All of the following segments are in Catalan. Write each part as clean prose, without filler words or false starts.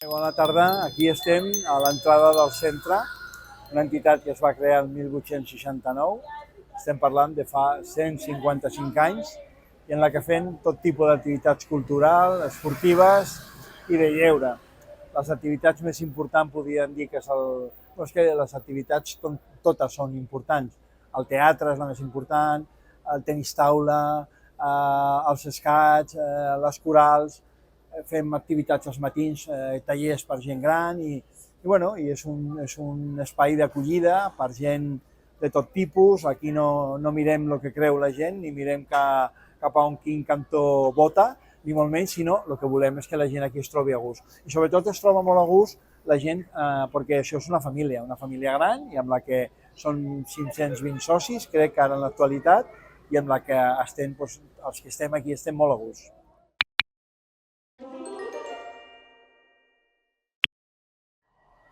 Bona tarda, aquí estem a l'entrada del centre, una entitat que es va crear el 1869, estem parlant de fa 155 anys, i en la que fem tot tipus d'activitats culturals, esportives i de lleure. Les activitats més importants podríem dir que és que les activitats totes són importants. El teatre és la més important, el tenis taula, els escacs, les corals, fem activitats als matins, tallers per gent gran i és un espai d'acollida per gent de tot tipus. Aquí no mirem el que creu la gent, ni mirem cap a quin cantó vota, ni molt menys, sinó el que volem és que la gent aquí es trobi a gust. I sobretot es troba molt a gust la gent, perquè això és una família gran i amb la que són 520 socis, crec que ara en l'actualitat, i amb la que estem, els que estem aquí estem molt a gust.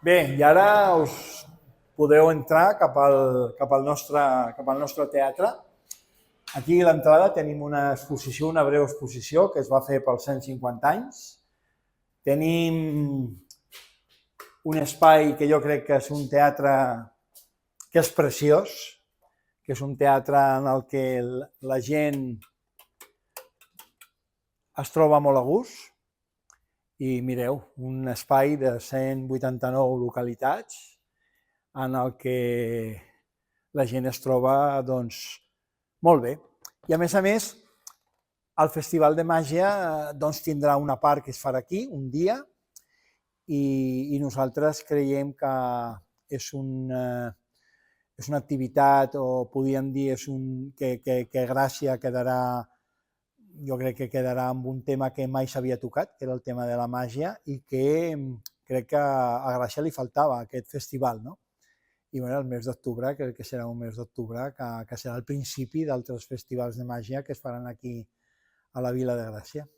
Bé, i ara us podeu entrar cap al nostre teatre. Aquí a l'entrada tenim una exposició, una breu exposició que es va fer pels 150 anys. Tenim un espai que jo crec que és un teatre que és preciós, que és un teatre en el que la gent es troba molt a gust. I mireu, un espai de 189 localitats en el que la gent es troba, doncs, molt bé. I a més, el Festival de Màgia doncs, tindrà una part que es farà aquí, un dia, i nosaltres creiem que és una activitat, o podríem dir que Gràcia quedarà, jo crec que quedarà amb un tema que mai s'havia tocat, que era el tema de la màgia, i que crec que a Gràcia li faltava aquest festival, no? I el mes d'octubre, crec que serà un mes d'octubre que serà el principi d'altres festivals de màgia que es faran aquí a la Vila de Gràcia.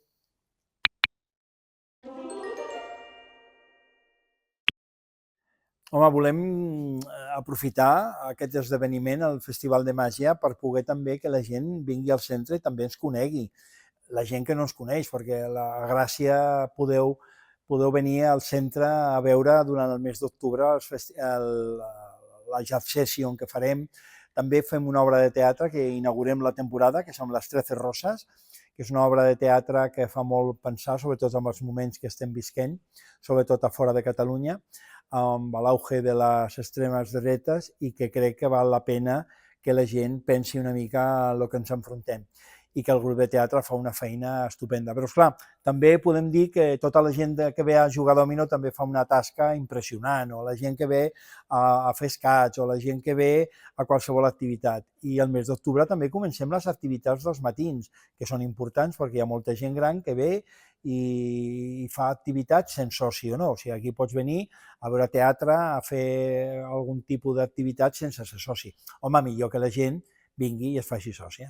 Home, volem aprofitar aquest esdeveniment, el Festival de Màgia, per poder també que la gent vingui al centre i també ens conegui. La gent que no ens coneix, perquè a Gràcia podeu venir al centre a veure durant el mes d'octubre la Jazz Session que farem. També fem una obra de teatre que inaugurem la temporada, que són les 13 Roses, que és una obra de teatre que fa molt pensar, sobretot en els moments que estem visquent, sobretot a fora de Catalunya, amb l'auge de les extremes dretes, i que crec que val la pena que la gent pensi una mica en el que ens enfrontem, i que el grup de teatre fa una feina estupenda. Però, esclar, també podem dir que tota la gent que ve a jugar a dòmino també fa una tasca impressionant, o la gent que ve a fer escacs, o la gent que ve a qualsevol activitat. I el mes d'octubre també comencem les activitats dels matins, que són importants perquè hi ha molta gent gran que ve i fa activitats sense soci o no. O sigui, aquí pots venir a veure teatre, a fer algun tipus d'activitat sense ser soci. Home, millor que la gent vingui i es faci sòcia.